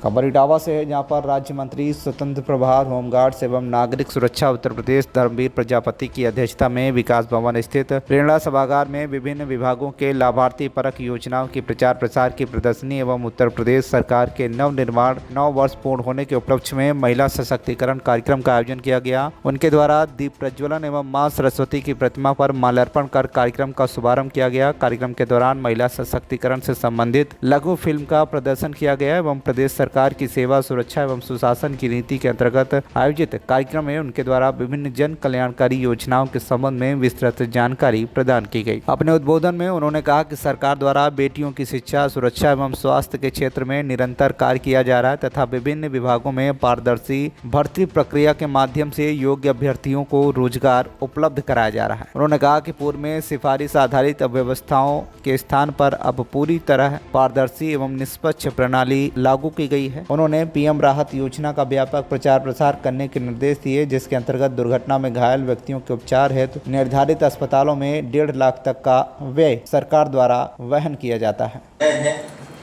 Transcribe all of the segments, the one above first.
खबर इटावा से है, जहां पर राज्य मंत्री स्वतंत्र प्रभार होमगार्ड्स एवं नागरिक सुरक्षा उत्तर प्रदेश धर्मवीर प्रजापति की अध्यक्षता में विकास भवन स्थित प्रेरणा सभागार में विभिन्न विभागों के लाभार्थी परक योजनाओं की प्रचार प्रसार की प्रदर्शनी एवं उत्तर प्रदेश सरकार के नवनिर्माण 9 वर्ष पूर्ण होने के उपलक्ष्य में महिला सशक्तिकरण कार्यक्रम का आयोजन किया गया। उनके द्वारा दीप प्रज्वलन एवं मां सरस्वती की प्रतिमा पर माल्यार्पण कर कार्यक्रम का शुभारंभ किया गया। कार्यक्रम के दौरान महिला सशक्तिकरण से संबंधित लघु फिल्म का प्रदर्शन किया गया एवं प्रदेश सरकार की सेवा सुरक्षा एवं सुशासन की नीति के अंतर्गत आयोजित कार्यक्रम में उनके द्वारा विभिन्न जन कल्याणकारी योजनाओं के संबंध में विस्तृत जानकारी प्रदान की गई। अपने उद्बोधन में उन्होंने कहा कि सरकार द्वारा बेटियों की शिक्षा, सुरक्षा एवं स्वास्थ्य के क्षेत्र में निरंतर कार्य किया जा रहा है तथा विभिन्न विभागों में पारदर्शी भर्ती प्रक्रिया के माध्यम से योग्य अभ्यर्थियों को रोजगार उपलब्ध कराया जा रहा है। उन्होंने कहा कि पूर्व में सिफारिश आधारित व्यवस्थाओं के स्थान पर अब पूरी तरह पारदर्शी एवं निष्पक्ष प्रणाली लागू की गई है। उन्होंने पीएम राहत योजना का व्यापक प्रचार प्रसार करने के निर्देश दिए, जिसके अंतर्गत दुर्घटना में घायल व्यक्तियों के उपचार हेतु निर्धारित अस्पतालों में 1.5 लाख तक का व्यय सरकार द्वारा वहन किया जाता है।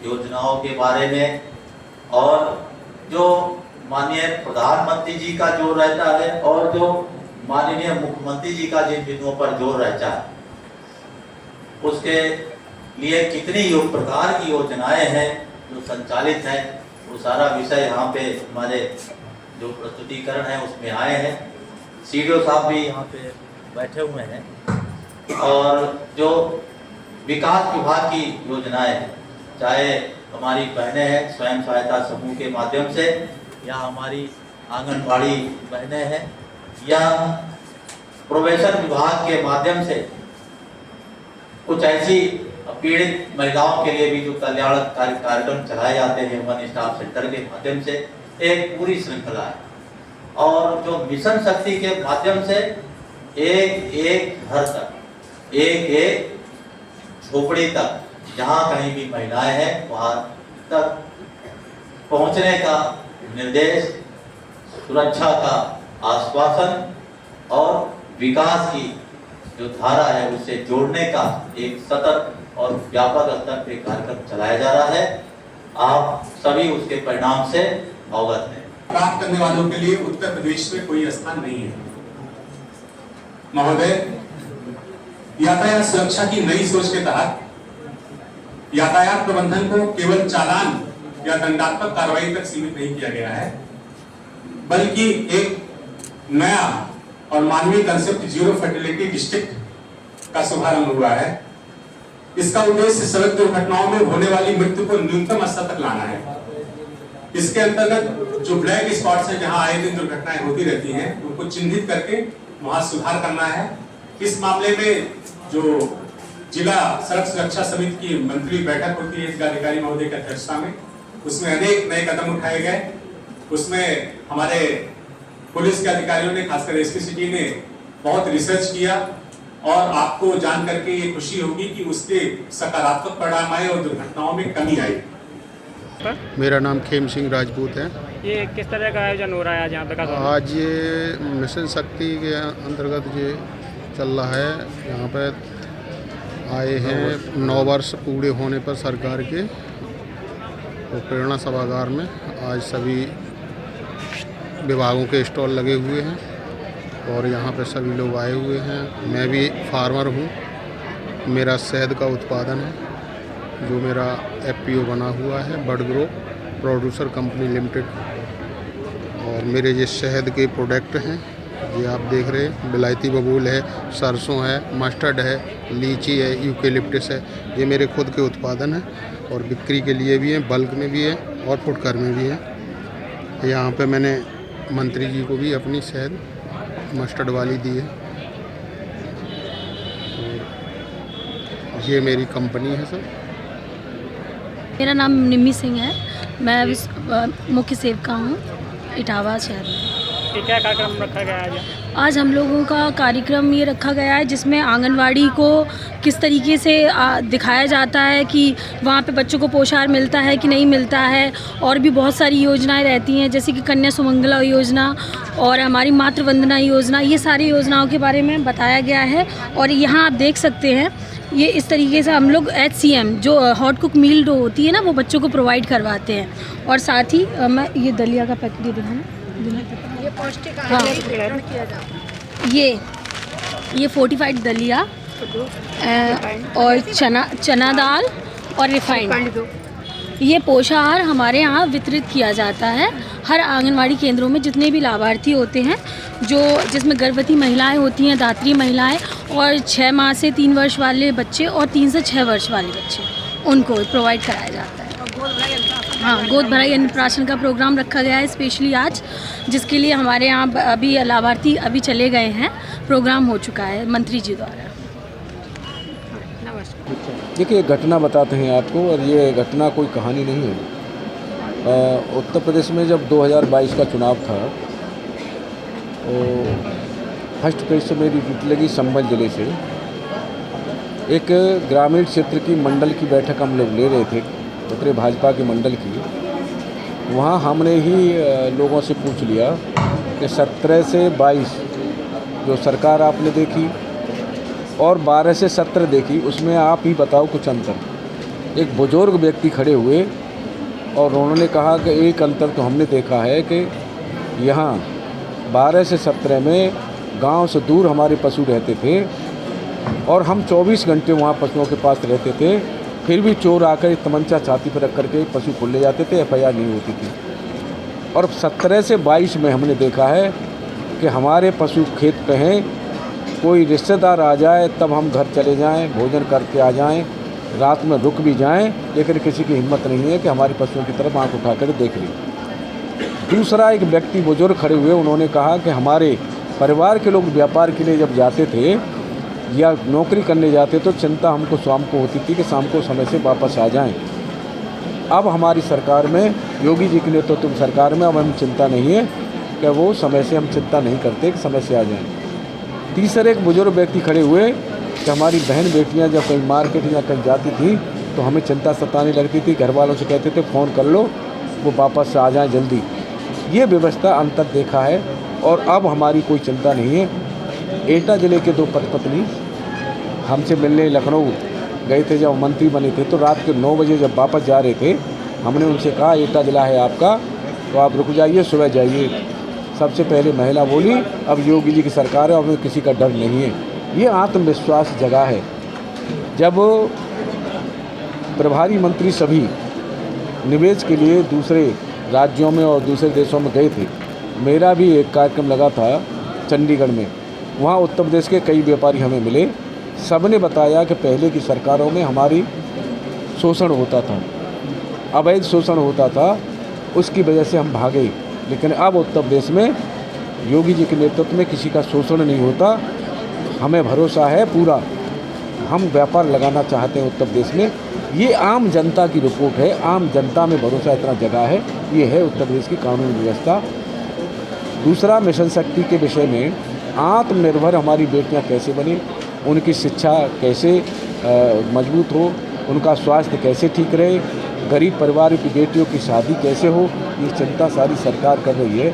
योजनाओं के बारे में और जो माननीय प्रधानमंत्री जी का जोर रहता है और जो माननीय मुख्यमंत्री जी का जिन बिंदुओं पर जोर रहता है, उसके लिए कितनी प्रकार की योजनाएं हैं जो संचालित हैं, वो सारा विषय यहाँ पे हमारे जो प्रस्तुतिकरण है उसमें आए हैं। सीडीओ साहब भी यहाँ पे बैठे हुए हैं और जो विकास विभाग की योजनाएं, चाहे हमारी बहनें हैं स्वयं सहायता समूह के माध्यम से, या हमारी आंगनबाड़ी बहनें हैं, या प्रोबेशन विभाग के माध्यम से कुछ ऐसी पीड़ित महिलाओं के लिए भी जो कल्याणकारी कार्यक्रम चलाए जाते हैं वन स्टॉप सेंटर के माध्यम से, एक पूरी श्रृंखला है। और जो मिशन शक्ति के माध्यम से एक एक घर तक, एक एक झोपड़ी तक, जहाँ कहीं भी महिलाएं हैं वहां तक पहुंचने का निर्देश, सुरक्षा का आश्वासन और विकास की जो धारा है उससे जोड़ने का एक सतत और व्यापक स्तर पे कार्यक्रम चलाया जा रहा है। आप सभी उसके परिणाम से अवगत हैं। प्राप्त करने वालों के लिए उत्तर प्रदेश में कोई स्थान नहीं है। महोदय, यातायात सुरक्षा की नई सोच के तहत यातायात प्रबंधन को केवल चालान या दंडात्मक कार्रवाई तक सीमित नहीं किया गया है, बल्कि एक नया और मानवीय कंसेप्ट जीरो फर्टिलिटी डिस्ट्रिक्ट का शुभारंभ हुआ है। इसका उद्देश्य सड़क दुर्घटनाओं में होने वाली मृत्यु को न्यूनतम स्तर तक लाना है। इसके अंतर्गत जो ब्लैक स्पॉट्स हैं, जहां आए दिन दुर्घटनाएं होती रहती हैं, उनको चिन्हित करके वहां सुधार करना है। इस मामले में जो जिला सड़क सुरक्षा समिति की मंथली बैठक होती है जिलाधिकारी महोदय की अध्यक्षता में, उसमें अनेक नए कदम उठाए गए। उसमें हमारे पुलिस के अधिकारियों ने, खासकर एसपी सिटी ने बहुत रिसर्च किया और आपको जान करके ये खुशी होगी कि उसके सकारात्मक परिणाम आए और दुर्घटनाओं में कमी आई। मेरा नाम खेम सिंह राजपूत है। ये किस तरह का आयोजन हो रहा है आज यहाँ पे? आज ये मिशन शक्ति के अंतर्गत ये चल रहा है। यहाँ पे आए हैं 9 वर्ष पूरे होने पर सरकार के, तो प्रेरणा सभागार में आज सभी विभागों के स्टॉल लगे हुए हैं और यहाँ पे सभी लोग आए हुए हैं। मैं भी फार्मर हूँ, मेरा शहद का उत्पादन है, जो मेरा एफपीओ बना हुआ है, bird grow producer company limited. और मेरे ये शहद के प्रोडक्ट हैं, ये आप देख रहे हैं, बिलायती बबूल है, सरसों है, मस्टर्ड है, लीची है, यूकेलिप्टस है। ये मेरे खुद के उत्पादन हैं और बिक्री के लिए भी हैं, बल्क में भी है और फुटकर में भी है। यहाँ पे मैंने मंत्री जी को भी अपनी शहद मस्टर्ड वाली दी है। और ये मेरी कंपनी है सर। मेरा नाम निम्मी सिंह है, मैं मुख्य सेवका हूँ इटावा शहर में। कि क्या कार्यक्रम रखा गया है आज हम लोगों का कार्यक्रम ये रखा गया है जिसमें आंगनवाड़ी को किस तरीके से दिखाया जाता है कि वहाँ पे बच्चों को पोषाहार मिलता है कि नहीं मिलता है, और भी बहुत सारी योजनाएं रहती हैं जैसे कि कन्या सुमंगला योजना और हमारी मातृ वंदना योजना, ये सारी योजनाओं के बारे में बताया गया है। और यहाँ आप देख सकते हैं ये इस तरीके से हम लोग HCM जो हॉट कुक मील जो होती है ना वो बच्चों को प्रोवाइड करवाते हैं। और साथ ही मैं ये दलिया का पैकेट ये दिखाना, ये पौष्टिक ये फोर्टिफाइड दलिया और चना दाल और रिफाइंड, ये पोषाहार हमारे यहाँ वितरित किया जाता है हर आंगनवाड़ी केंद्रों में। जितने भी लाभार्थी होते हैं जिसमें गर्भवती महिलाएं होती हैं, दात्री महिलाएं और 6 माह से 3 वर्ष वाले बच्चे और 3 से 6 वर्ष वाले बच्चे, उनको प्रोवाइड कराया जाता है। हाँ, गोद भराई अन्नप्राशन का प्रोग्राम रखा गया है स्पेशली आज, जिसके लिए हमारे यहाँ अभी लाभार्थी अभी चले गए हैं, प्रोग्राम हो चुका है मंत्री जी द्वारा। देखिए, घटना बताते हैं आपको, और ये घटना कोई कहानी नहीं है। उत्तर प्रदेश में जब 2022 का चुनाव था तो फर्स्ट फेज से मेरी ड्यूटी लगी संभल ज़िले से। एक ग्रामीण क्षेत्र की मंडल की बैठक हम लोग ले रहे थे, उत्तरी भाजपा की मंडल की। वहाँ हमने ही लोगों से पूछ लिया कि 17 से 22 जो सरकार आपने देखी और 12 से 17 देखी, उसमें आप ही बताओ कुछ अंतर। एक बुजुर्ग व्यक्ति खड़े हुए और उन्होंने कहा कि एक अंतर तो हमने देखा है कि यहाँ 12 से 17 में गांव से दूर हमारे पशु रहते थे और हम 24 घंटे वहाँ पशुओं के पास रहते थे, फिर भी चोर आकर तमंचा छाती पर रख करके पशु खोल ले जाते थे, FIR नहीं होती थी। और 17 से 22 में हमने देखा है कि हमारे पशु खेत पे हैं, कोई रिश्तेदार आ जाए तब हम घर चले जाएं, भोजन करके आ जाएं, रात में रुक भी जाएं, लेकिन किसी की हिम्मत नहीं है कि हमारे पशुओं की तरफ आंख उठा कर देख लें। दूसरा, एक व्यक्ति बुजुर्ग खड़े हुए, उन्होंने कहा कि हमारे परिवार के लोग व्यापार के लिए जब जाते थे या नौकरी करने जाते तो चिंता हमको शाम को होती थी कि शाम को समय से वापस आ जाएं। अब हमारी सरकार में, योगी जी की नेतृत्व तो सरकार में, अब हम चिंता नहीं है कि वो समय से, हम चिंता नहीं करते कि समय से आ जाएं। तीसरे एक बुजुर्ग व्यक्ति खड़े हुए कि हमारी बहन बेटियां जब कहीं मार्केट या कहीं जाती थी तो हमें चिंता सताने लगती थी, घर वालों से कहते थे फ़ोन कर लो, वो वापस आ जाएं जल्दी। ये व्यवस्था अंतर देखा है और अब हमारी कोई चिंता नहीं है। एटा ज़िले के 2 पत्नी हमसे मिलने लखनऊ गए थे, जब मंत्री बने थे, तो रात के 9 बजे जब वापस जा रहे थे, हमने उनसे कहा एटा ज़िला है आपका तो आप रुक जाइए, सुबह जाइए। सबसे पहले महिला बोली, अब योगी जी की सरकार है, अब किसी का डर नहीं है। ये आत्मविश्वास जगह है। जब प्रभारी मंत्री सभी निवेश के लिए दूसरे राज्यों में और दूसरे देशों में गए थे, मेरा भी एक कार्यक्रम लगा था चंडीगढ़ में। वहाँ उत्तर प्रदेश के कई व्यापारी हमें मिले, सब ने बताया कि पहले की सरकारों में हमारी शोषण होता था, अवैध शोषण होता था, उसकी वजह से हम भागे। लेकिन अब उत्तर प्रदेश में योगी जी के नेतृत्व में किसी का शोषण नहीं होता। हमें भरोसा है पूरा, हम व्यापार लगाना चाहते हैं उत्तर प्रदेश में। ये आम जनता की रिपोर्ट है, आम जनता में भरोसा इतना जगह है। ये है उत्तर प्रदेश की कानून व्यवस्था। दूसरा, मिशन शक्ति के विषय में आत्मनिर्भर हमारी बेटियां कैसे बने, उनकी शिक्षा कैसे मजबूत हो, उनका स्वास्थ्य कैसे ठीक रहे, गरीब परिवार की बेटियों की शादी कैसे हो, ये चिंता सारी सरकार कर रही है।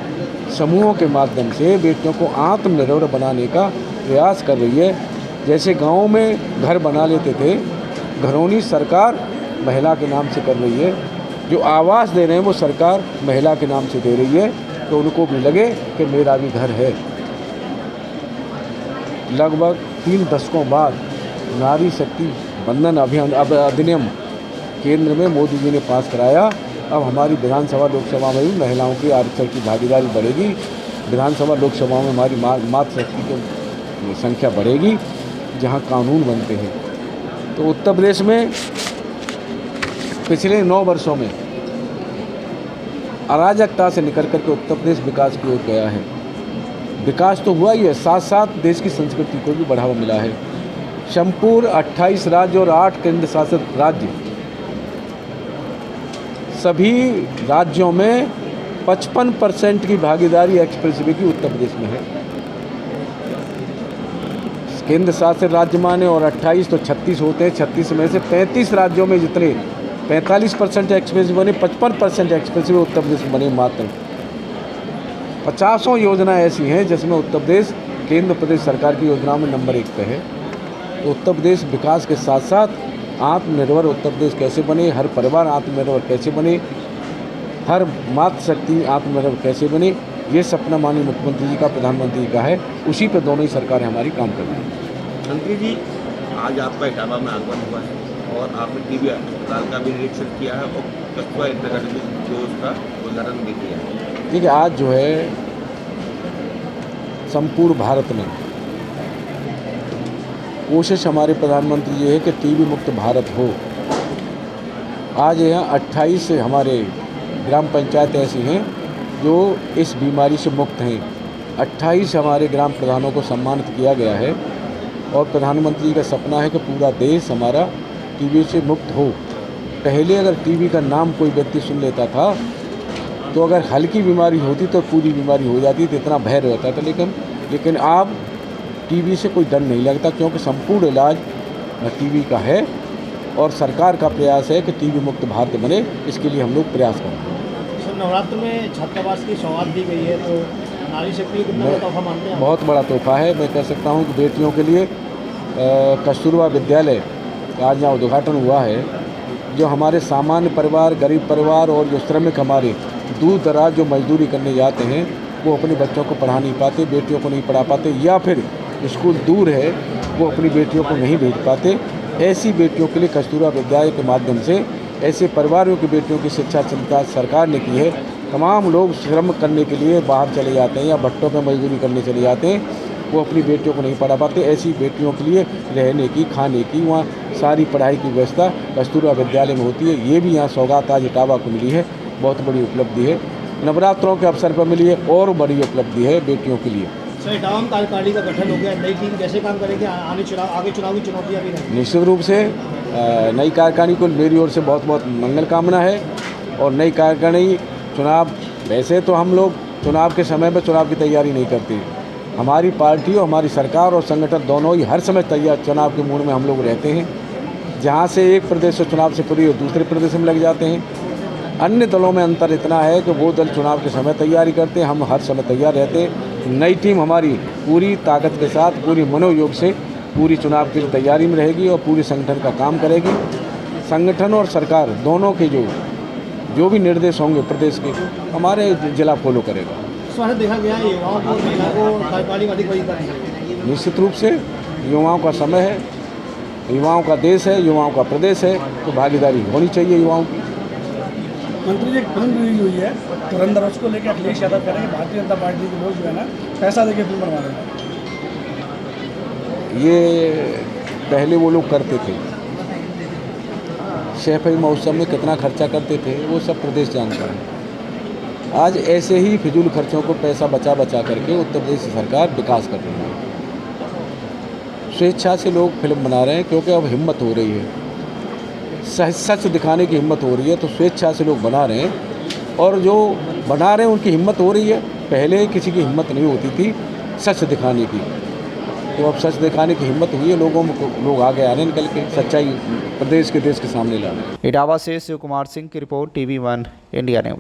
समूहों के माध्यम से बेटियों को आत्मनिर्भर बनाने का प्रयास कर रही है। जैसे गाँव में घर बना लेते थे, घरौनी सरकार महिला के नाम से कर रही है। जो आवास दे रहे हैं वो सरकार महिला के नाम से दे रही है, तो उनको भी लगे कि मेरा भी घर है। लगभग 3 दशकों बाद नारी शक्ति बंधन अभियान अधिनियम केंद्र में मोदी जी ने पास कराया। अब हमारी विधानसभा लोकसभा में भी महिलाओं की आरक्षण की भागीदारी बढ़ेगी। विधानसभा लोकसभा में हमारी मातृशक्ति की संख्या बढ़ेगी, जहां कानून बनते हैं। तो उत्तर प्रदेश में पिछले 9 वर्षों में अराजकता से निकल करके उत्तर प्रदेश विकास की ओर गया है। विकास तो हुआ ही है, साथ साथ देश की संस्कृति को भी बढ़ावा मिला है। संपूर्ण 28 राज्य और 8 केंद्र शासित राज्य, सभी राज्यों में 55% की भागीदारी एक्सप्रेसवे की उत्तर प्रदेश में है। केंद्र शासित राज्य माने और 28 तो 36 होते हैं। 36 में से 35 राज्यों में जितने 45% एक्सप्रेस बने, 55% एक्सप्रेस वे उत्तर प्रदेश में बने मात्र। 50 योजना ऐसी हैं जिसमें उत्तर प्रदेश केंद्र प्रदेश सरकार की योजनाओं में नंबर 1 पे है। तो उत्तर प्रदेश विकास के साथ साथ आत्मनिर्भर उत्तर प्रदेश कैसे बने, हर परिवार आत्मनिर्भर कैसे बने, हर मातृशक्ति आत्मनिर्भर कैसे बने, ये सपना माननीय मुख्यमंत्री जी का, प्रधानमंत्री जी का है। उसी पे दोनों ही सरकारें हमारी काम कर रही हैं। मंत्री जी, आज आपका इटावा में आगमन हुआ है और आपने टीबी अस्पताल का भी निरीक्षण किया है और कस्तूरबा इंदिरा गांधी जो उसका उद्घाटन भी किया है। देखिए, आज जो है संपूर्ण भारत में कोशिश हमारे प्रधानमंत्री ये है कि टीबी मुक्त भारत हो। आज यहाँ 28 हमारे ग्राम पंचायत ऐसी हैं जो इस बीमारी से मुक्त हैं। 28 हमारे ग्राम प्रधानों को सम्मानित किया गया है और प्रधानमंत्री का सपना है कि पूरा देश हमारा टीबी से मुक्त हो। पहले अगर टीबी का नाम कोई व्यक्ति सुन लेता था तो अगर हल्की बीमारी होती तो पूरी बीमारी हो जाती, तो इतना भय रहता था। लेकिन अब टीबी से कोई डर नहीं लगता, क्योंकि संपूर्ण इलाज टीबी का है और सरकार का प्रयास है कि टीबी मुक्त भारत बने। इसके लिए हम लोग प्रयास करें। नवरात्र में छात्रावास की सौगात दी गई है, तो नारी शक्ति कितना बड़ा तोहफा मानते हैं? बहुत बड़ा तोहफा है। मैं कह सकता हूँ कि बेटियों के लिए कस्तूरबा विद्यालय आज यहाँ उद्घाटन हुआ है। जो हमारे सामान्य परिवार, गरीब परिवार और जो श्रमिक हमारे दूर दराज जो मजदूरी करने जाते हैं, वो अपने बच्चों को पढ़ा नहीं पाते, बेटियों को नहीं पढ़ा पाते, या फिर स्कूल दूर है वो अपनी बेटियों को नहीं भेज पाते। ऐसी बेटियों के लिए कस्तूरबा विद्यालय के माध्यम से ऐसे परिवारों की बेटियों की शिक्षा चिंता सरकार ने की है। तमाम लोग श्रम करने के लिए बाहर चले जाते हैं या भट्टों पर मजदूरी करने चले जाते हैं, वो अपनी बेटियों को नहीं पढ़ा पाते। ऐसी बेटियों के लिए रहने की, खाने की, वहाँ सारी पढ़ाई की व्यवस्था कस्तूरबा विद्यालय में होती है। ये भी यहाँ सौगात आज इटावा को मिली है, बहुत बड़ी उपलब्धि है। नवरात्रों के अवसर पर मिली है और बड़ी उपलब्धि है बेटियों के लिए। सर, इटावा में कार्यकारिणी का गठन हो गया, नई टीम कैसे काम करेगी? आगे चुनावी चुनौतियाँ भी रहेंगी। निश्चित रूप से नई कार्यकारिणी को मेरी ओर से बहुत बहुत मंगल कामना है। और नई कार्यकारिणी चुनाव, वैसे तो हम लोग चुनाव के समय में चुनाव की तैयारी नहीं करते। हमारी पार्टी और हमारी सरकार और संगठन दोनों ही हर समय तैयार चुनाव के मूड में हम लोग रहते हैं। जहाँ से एक प्रदेश से चुनाव से पूरी दूसरे प्रदेश में लग जाते हैं। अन्य दलों में अंतर इतना है कि वो दल चुनाव के समय तैयारी करते हैं, हम हर समय तैयार रहते हैं। नई टीम हमारी पूरी ताकत के साथ, पूरी मनोयोग से पूरी चुनाव की तैयारी में रहेगी और पूरी संगठन का काम करेगी। संगठन और सरकार दोनों के जो भी निर्देश होंगे प्रदेश के, हमारे जिला फॉलो करेगा। स्वागत देखा गया है युवाओं को, महिला को कार्यकारिणी में अधिक भागीदारी है। निश्चित रूप से युवाओं का समय है, युवाओं का देश है, युवाओं का प्रदेश है, तो भागीदारी होनी चाहिए युवाओं की। मंत्री जी, एक फिल्म रिलीज हुई है धुरंधर, उसको लेकर अखिलेश यादव कह रहे हैं भारतीय जनता पार्टी के लोग जो है ना पैसा देके फिल्म बनवा रहे हैं। ये पहले वो लोग करते थे, सैफई महोत्सव में कितना खर्चा करते थे वो सब प्रदेश जानता है। आज ऐसे ही फिजूल खर्चों को पैसा बचा बचा करके उत्तर प्रदेश सरकार विकास कर रही है। स्वेच्छा से लोग फिल्म बना रहे हैं क्योंकि अब हिम्मत हो रही है, सच दिखाने की हिम्मत हो रही है, तो स्वेच्छा से लोग बना रहे हैं। और जो बना रहे हैं उनकी हिम्मत हो रही है। पहले किसी की हिम्मत नहीं होती थी सच दिखाने की, तो अब सच दिखाने की हिम्मत हुई है लोगों में। लोग आगे आ रहे हैं, निकल के सच्चाई प्रदेश के देश के सामने ला रहे हैं। इटावा से शिव कुमार सिंह की रिपोर्ट, TV1 इंडिया न्यूज।